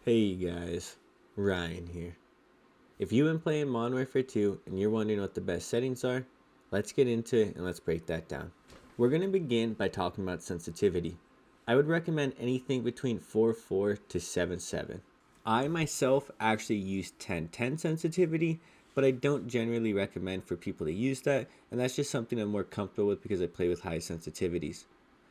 Hey guys, Ryan here. If you've been playing Modern Warfare 2 and you're wondering what the best settings are, let's get into it and let's break that down. We're going to begin by talking about sensitivity. I would recommend anything between 4.4 to 7.7. I myself actually use 10.10 sensitivity, but I don't generally recommend for people to use that, and that's just something I'm more comfortable with because I play with high sensitivities.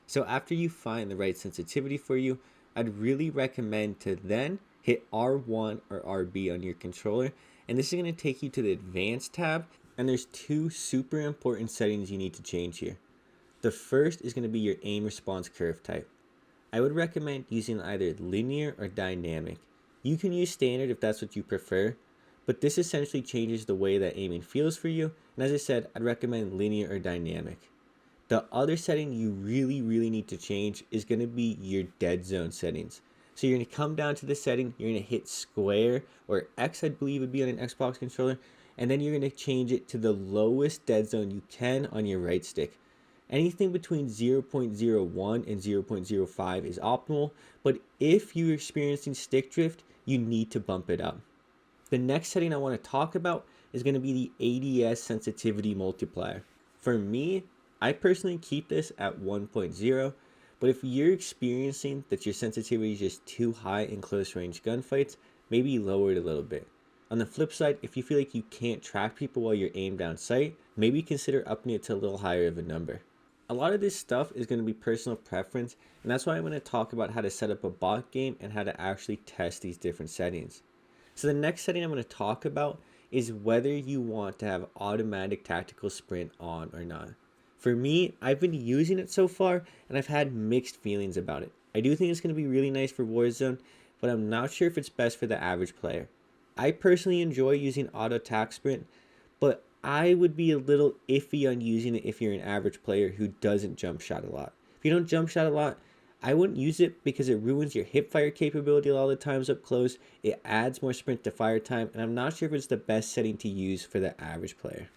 So after you find the right sensitivity for you, I'd really recommend to then hit R1 or RB on your controller, and this is going to take you to the advanced tab, and there's two super important settings you need to change here. The first is going to be your aim response curve type. I would recommend using either linear or dynamic. You can use standard if that's what you prefer, but this essentially changes the way that aiming feels for you, and as I said, I'd recommend linear or dynamic. The other setting you really need to change is going to be your dead zone settings. So you're going to come down to the setting, you're going to hit square or X, I believe would be on an Xbox controller, and then you're going to change it to the lowest dead zone you can on your right stick. Anything between 0.01 and 0.05 is optimal, but if you're experiencing stick drift, you need to bump it up. The next setting I want to talk about is going to be the ADS sensitivity multiplier. For me, I personally keep this at 1.0, but if you're experiencing that your sensitivity is just too high in close range gunfights, maybe lower it a little bit. On the flip side, if you feel like you can't track people while you're aimed down sight, maybe consider upping it to a little higher of a number. A lot of this stuff is going to be personal preference, and that's why I'm going to talk about how to set up a bot game and how to actually test these different settings. So the next setting I'm going to talk about is whether you want to have automatic tactical sprint on or not. For me, I've been using it so far and I've had mixed feelings about it. I do think it's going to be really nice for Warzone, but I'm not sure if it's best for the average player. I personally enjoy using auto tac sprint, but I would be a little iffy on using it if you're an average player who doesn't jump shot a lot. If you don't jump shot a lot, I wouldn't use it because it ruins your hip fire capability a lot of the times up close. It adds more sprint to fire time, and I'm not sure if it's the best setting to use for the average player.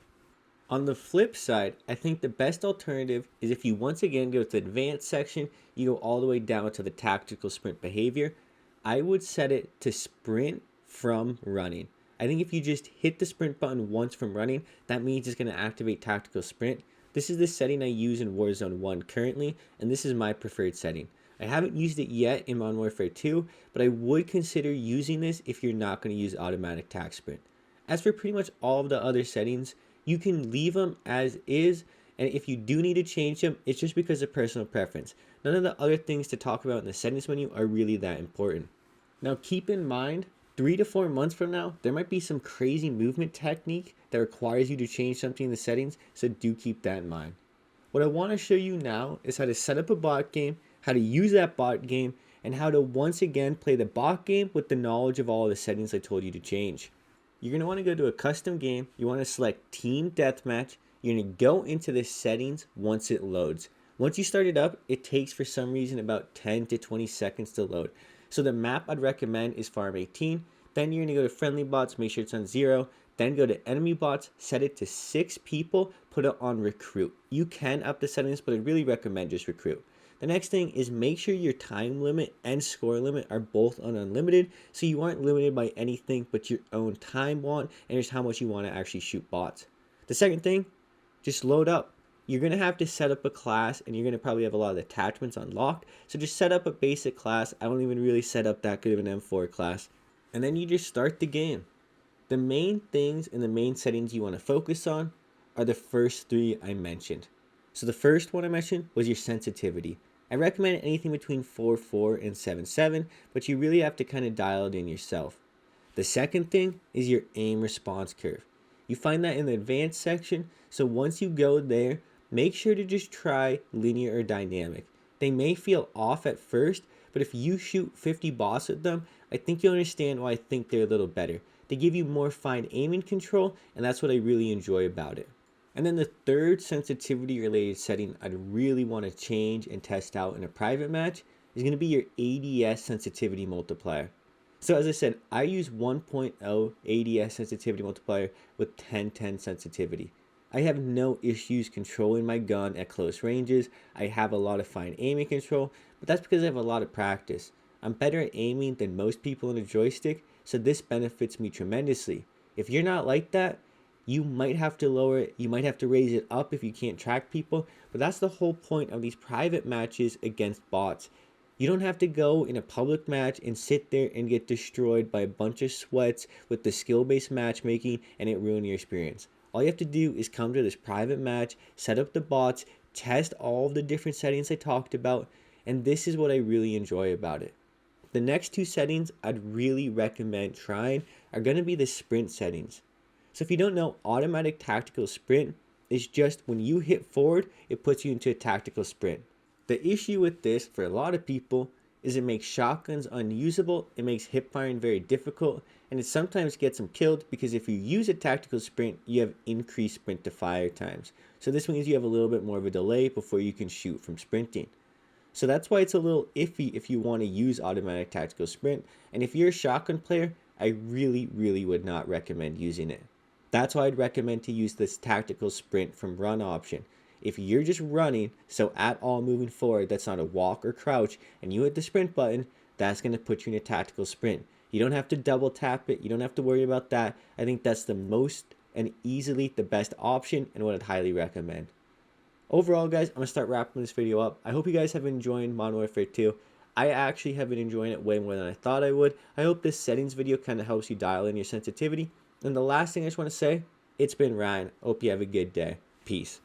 On the flip side, I think the best alternative is if you once again go to the advanced section, you go all the way down to the tactical sprint behavior. I would set it to sprint from running. I think if you just hit the sprint button once from running, that means it's going to activate tactical sprint. This is the setting I use in Warzone 1 currently, and this is my preferred setting. I haven't used it yet in Modern Warfare 2, but I would consider using this if you're not going to use automatic tac sprint. As for pretty much all of the other settings, you can leave them as is, and if you do need to change them, it's just because of personal preference. None of the other things to talk about in the settings menu are really that important. Now keep in mind, 3 to 4 months from now, there might be some crazy movement technique that requires you to change something in the settings, so do keep that in mind. What I want to show you now is how to set up a bot game, how to use that bot game, and how to once again play the bot game with the knowledge of all the settings I told you to change. You're going to want to go to a custom game. You want to select Team Deathmatch. You're going to go into the settings once it loads. Once you start it up, it takes for some reason about 10 to 20 seconds to load. So the map I'd recommend is Farm 18. Then you're going to go to friendly bots, make sure it's on 0. Then go to enemy bots, set it to 6 people, put it on recruit. You can up the settings, but I really recommend just recruit. The next thing is make sure your time limit and score limit are both on unlimited, so you aren't limited by anything but your own time want and just how much you want to actually shoot bots. The second thing, just load up. You're going to have to set up a class, and you're going to probably have a lot of attachments unlocked, so just set up a basic class. I don't even really set up that good of an M4 class. And then you just start the game. The main things and the main settings you want to focus on are the first 3 I mentioned. So the first one I mentioned was your sensitivity. I recommend anything between 4.4 and 7.7, but you really have to kind of dial it in yourself. The second thing is your aim response curve. You find that in the advanced section, so once you go there, make sure to just try linear or dynamic. They may feel off at first, but if you shoot 50 bots at them, I think you'll understand why I think they're a little better. They give you more fine aiming control, and that's what I really enjoy about it. And then the third sensitivity related setting I'd really want to change and test out in a private match is going to be your ADS sensitivity multiplier. So as I said, I use 1.0 ADS sensitivity multiplier with 10.10 sensitivity. I have no issues controlling my gun at close ranges. I have a lot of fine aiming control, but that's because I have a lot of practice. I'm better at aiming than most people on a joystick, so this benefits me tremendously. If you're not like that, you might have to lower it, you might have to raise it up if you can't track people, but that's the whole point of these private matches against bots. You don't have to go in a public match and sit there and get destroyed by a bunch of sweats with the skill-based matchmaking and it ruin your experience. All you have to do is come to this private match, set up the bots, test all of the different settings I talked about, and this is what I really enjoy about it. The next two settings I'd really recommend trying are going to be the sprint settings. So if you don't know, automatic tactical sprint is just when you hit forward, it puts you into a tactical sprint. The issue with this for a lot of people is it makes shotguns unusable, it makes hip firing very difficult, and it sometimes gets them killed because if you use a tactical sprint, you have increased sprint to fire times. So this means you have a little bit more of a delay before you can shoot from sprinting. So that's why it's a little iffy if you want to use automatic tactical sprint, and if you're a shotgun player, I really would not recommend using it. That's why I'd recommend to use this tactical sprint from run option. If you're just running, so at all moving forward, that's not a walk or crouch, and you hit the sprint button, that's going to put you in a tactical sprint. You don't have to double tap it. You don't have to worry about that. I think that's the most and easily the best option and what I'd highly recommend. Overall, guys, I'm going to start wrapping this video up. I hope you guys have enjoyed Modern Warfare 2. I actually have been enjoying it way more than I thought I would. I hope this settings video kind of helps you dial in your sensitivity. And the last thing I just want to say, it's been Ryan. Hope you have a good day. Peace.